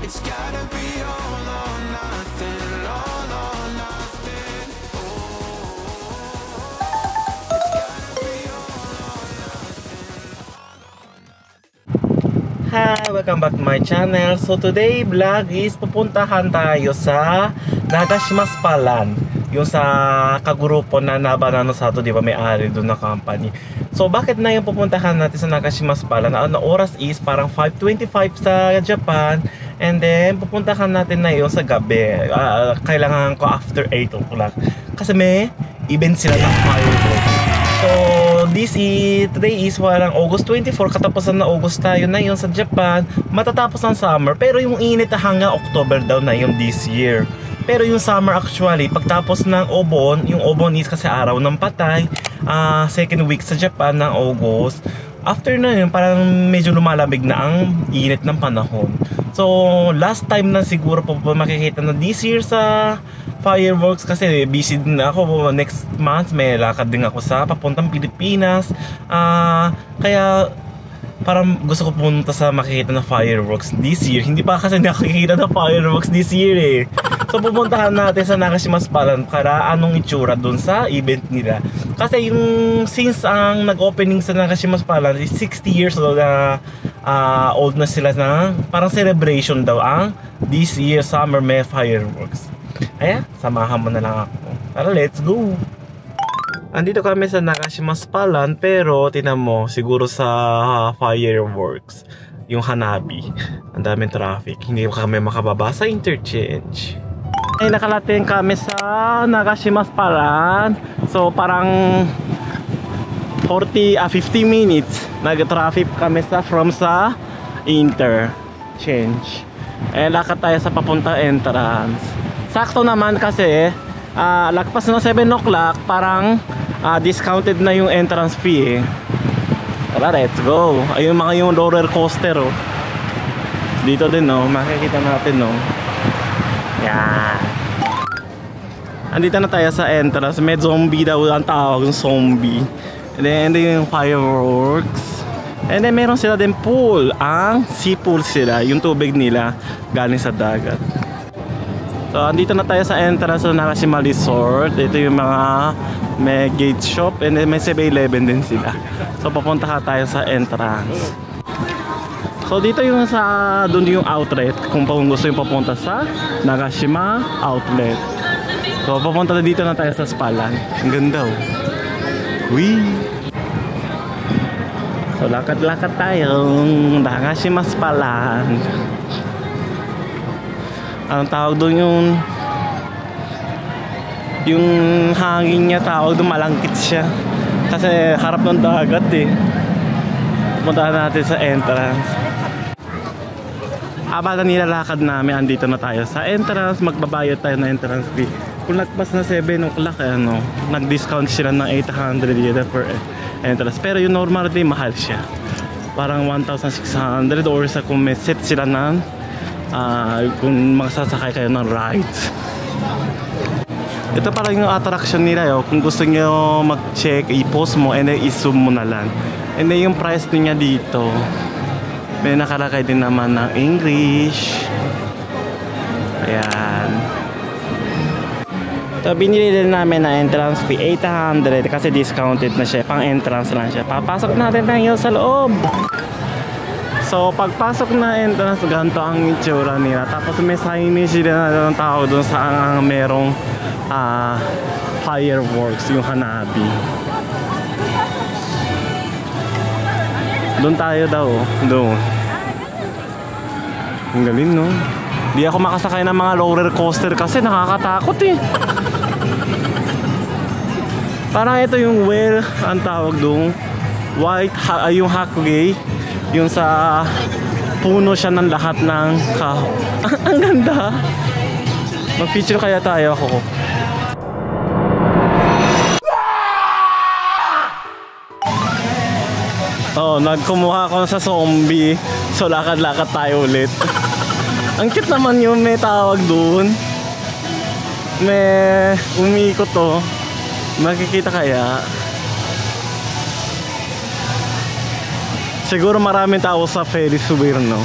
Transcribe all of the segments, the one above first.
It's gotta be all or nothing, all or nothing. It's gotta be all or nothing. Hi! Welcome back to my channel. So today vlog is pupuntahan tayo sa Nagashimas Palan. Yung sa kagrupo na Nabanano Sato, di ba, may-ari doon na company. So bakit na yung pupuntahan natin sa Nagashimas Palan? Ang oras is parang 5:25 sa Japan. And then pupuntahan natin na yun sa gabi. Kailangan ko after 8 o'clock. Kasi may event sila ng fireworks. So today is parang August 24, katapusan na August tayo na yun sa Japan. Matatapos ang summer, pero yung init hanggang October daw na yun this year. Pero yung summer actually, pagtapos ng Obon, yung Obon is kasi araw ng patay, second week sa Japan ng August. After na yun, parang medyo lumalamig na ang init ng panahon. So last time na siguro po makikita na this year sa fireworks, kasi busy din ako. Next month may lakad din ako sa papuntang Pilipinas. Kaya parang gusto ko pumunta sa makikita na fireworks this year. Hindi pa kasi nakikita na fireworks this year eh. So pupuntahan natin sa Nagashimas Palan para anong itsura dun sa event nila. Kasi yung since ang nag-opening sa Nagashimas Palan is 60 years old na old na sila, na parang celebration daw ang this year summer may fireworks. Ayan, samahan mo na lang ako. Tara, let's go! Andito kami sa Nagashimas Palan, pero tinan mo, siguro sa fireworks, yung Hanabi, ang daming traffic, hindi kami makababa sa interchange. Ay, nakalating kami sa Nagashimas Palan. So parang 50 minutes nag-traffic kami from sa interchange. Lakad tayo sa papunta entrance. Sakto naman kasi lagpas na 7 o'clock, parang discounted na yung entrance fee eh. Tara, let's go. Ayun mga yung roller coaster oh. Dito din oh, makikita natin oh. Yan. Andito na tayo sa entrance. May zombie daw ang tawag, yung zombie. And then yung fireworks. And then meron sila din pool. Ang sea pool sila, yung tubig nila galing sa dagat. So andito na tayo sa entrance sa Nakashima Resort. Ito yung mga may gate shop, and then may 7-Eleven din sila. So papunta tayo sa entrance. So dito yung sa doon yung outlet kung gusto yung papunta sa Nagashima Outlet. So papunta na dito na tayo sa Palan. Ang ganda oh. Wee. So lakad-lakad tayo Nagashima Palan. Ang tawag doon yung hangin niya, tawag doon malangkit siya. Kasi harap ng dagat eh. Pupuntahan natin sa entrance. Habang nilalakad namin, andito na tayo sa entrance. Magbabayad tayo ng entrance fee. Kung nagpas na 7 o'clock, nag-discount sila ng 800 yen per entrance. Pero yung normal day, mahal siya. Parang 1,600, or sa kung may set sila ng kung magsasakay kayo ng rides. Ito parang yung attraction nila yo. Kung gusto nyo mag-check, i-post mo and then i-zoom mo na lang. And then yung price niya dito, may nakalagay din naman ng English. Ayan. So binili din namin na entrance fee 800 kasi discounted na siya, pang entrance lang siya. Papasok natin tayo sa loob. So pagpasok na entrance, ganito ang itsura nila. Tapos may signage sila na ng tao doon sa merong fireworks, yung Hanabi. Doon tayo daw, doon. Ang galing no. Di ako makasakay ng mga roller coaster kasi nakakatakot eh. Parang ito yung whale ang tawag doon. Yung Hakugi, yung sa puno siya ng lahat ng ang ganda. Mag-picture kaya tayo ako. Oh, nagkumuha ako sa zombie. So lakad-lakad tayo ulit. Ang cute naman yun, may tawag doon. May umikot to. Makikita kaya. Siguro maraming tao sa Ferris wheel, no?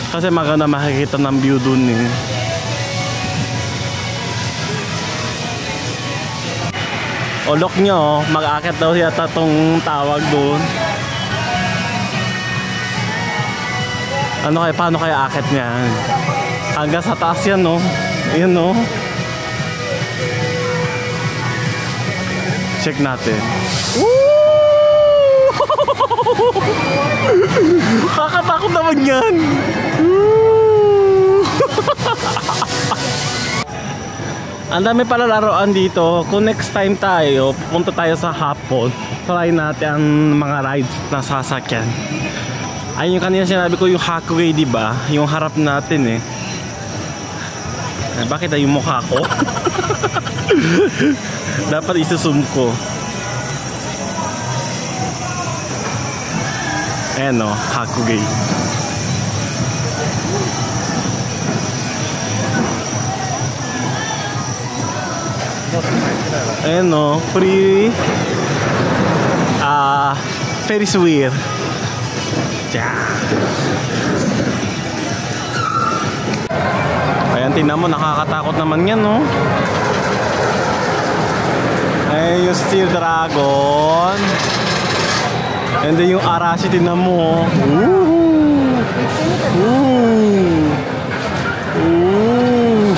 Kasi maganda makikita ng view dun eh. O look nyo, mag-aakit daw yata tong tawag dun. Ano kaya, paano kaya akit niyan? Hanggang sa taas yan no. Ayan no. Check natin. Woo! Kakatakot naman yan. Ang dami pala laruan dito. Kung next time tayo, pupunta tayo sa hapon, try natin ang mga rides na sasakyan. Ayun yung kanina sinabi ko, yung Hakuway, diba? Yung harap natin eh. Bakit ay yung mukha ko? Dapat isusum ko. Ayan o, Hakuway. Ayan o, free Ferris wheel. Ayan, tingnan mo, nakakatakot naman yan no. Ayan yung Steel Dragon. And then yung Arashi, tingnan mo. Ooh. Ooh. Ooh.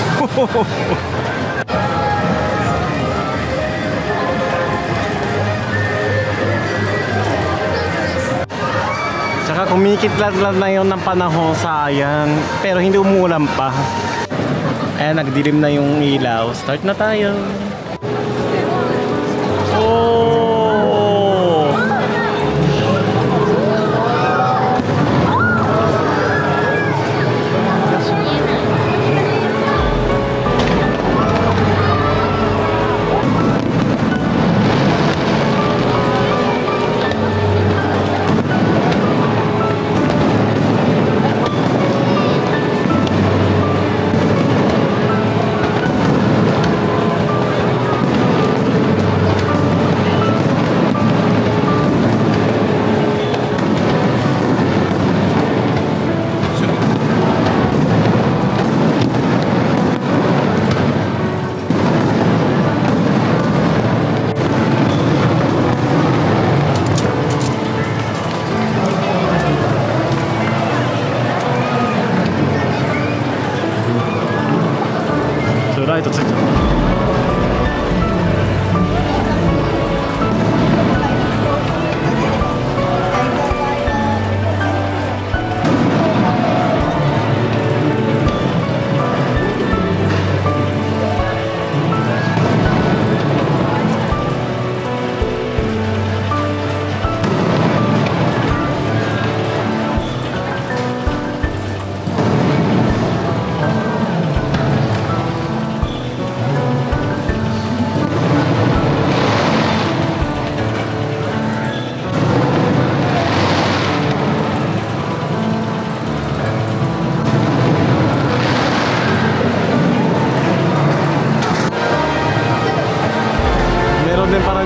Tsaka kumikitlat na yun ng panahon, sayang. Pero hindi umuulan pa. Ayan, nagdilim na yung ilaw. Start na tayo. Oh!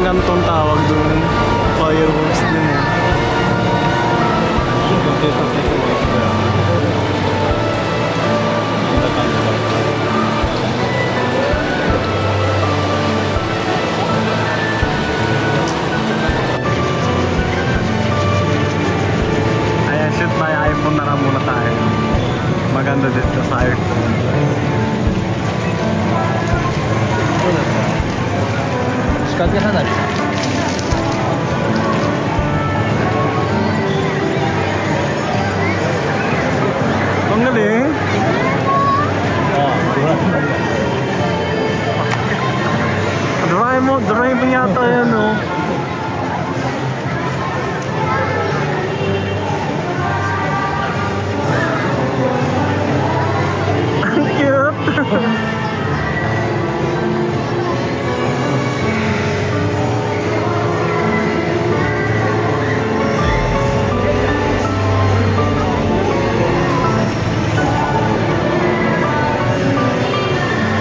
Ganitong tawag doon, fireworks din eh. Ayan, shoot by iPhone na lang muna tayo. Maganda dito sa iPhone. Kaki sana. Ang galing. Doraemon yata yan oh. Ang cute.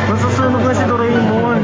Masusunog na si Doraemon.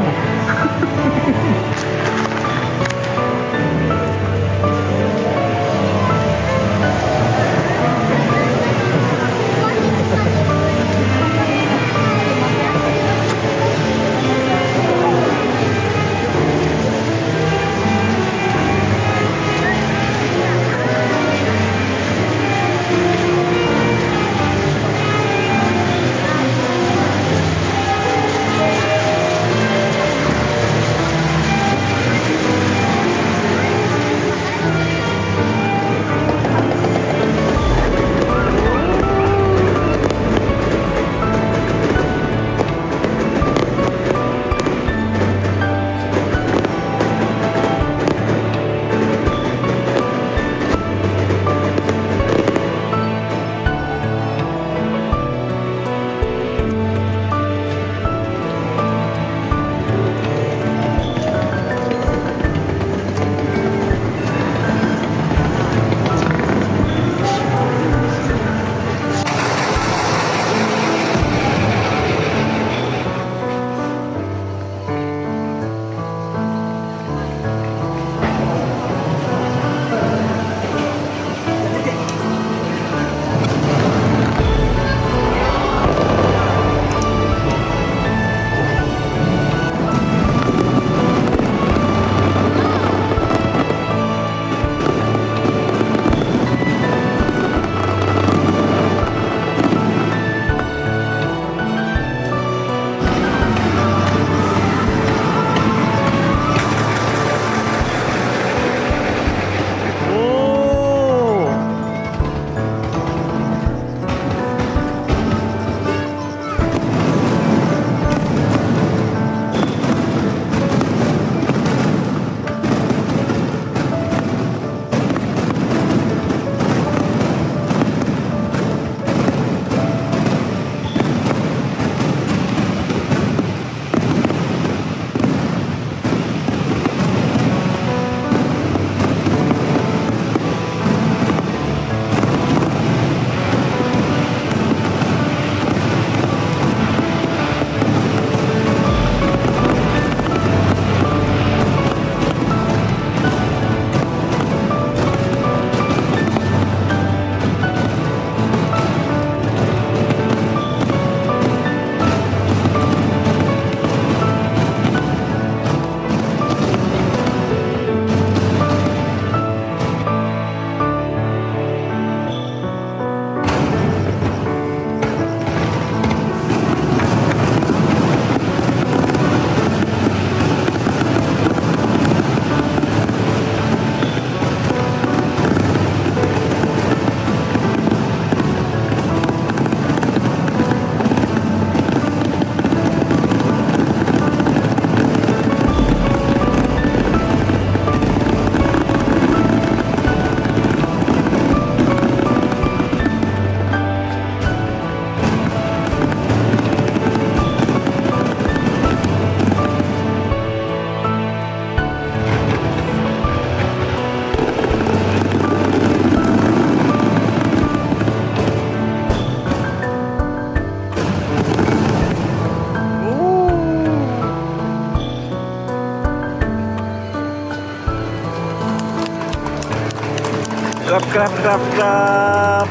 Crap.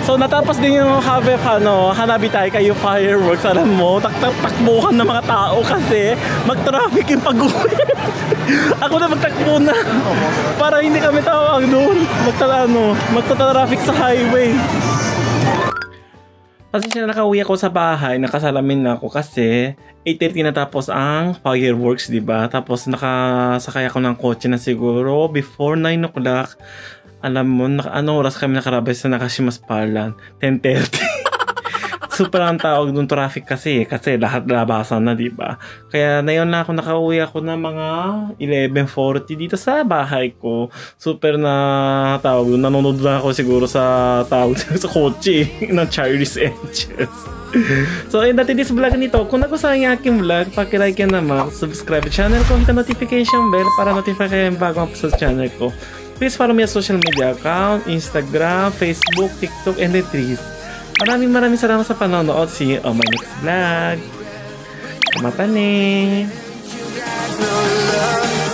So natapos din yung Hanabi kayo fireworks. Alam mo, takbuhan ng mga tao kasi mag-traffic yung pag-uwi. Ako na magtakbo na para hindi kami tawag doon. Magta-traffic sa highway. Kasi siya nakauwi ako sa bahay, nakasalamin na ako kasi 8:30 natapos ang fireworks, di ba? Tapos nakasakay ako ng kotse na siguro before 9 o'clock. Alam mo, anong oras kami nakarabay sa Nakashimaspalan? 10:30. Super ang tawag doon traffic kasi lahat labasan na, di ba? Kaya na yun na ako nakauwi ako na mga 11:40 dito sa bahay ko. Super na tawag doon. Nanonood na ako siguro sa tawag sa kotse ng Charlie's Angels. So, ayun natin this vlog nito. Kung nagustuhan yung aking vlog, pakilike yan naman. Subscribe channel ko, hit the notification bell para notify kayo yung bagong upload sa channel ko. Please follow me sa social media account, Instagram, Facebook, TikTok, and Threads. Maraming salamat sa panonood. See you on my next vlog. Kamatanin! You got no love.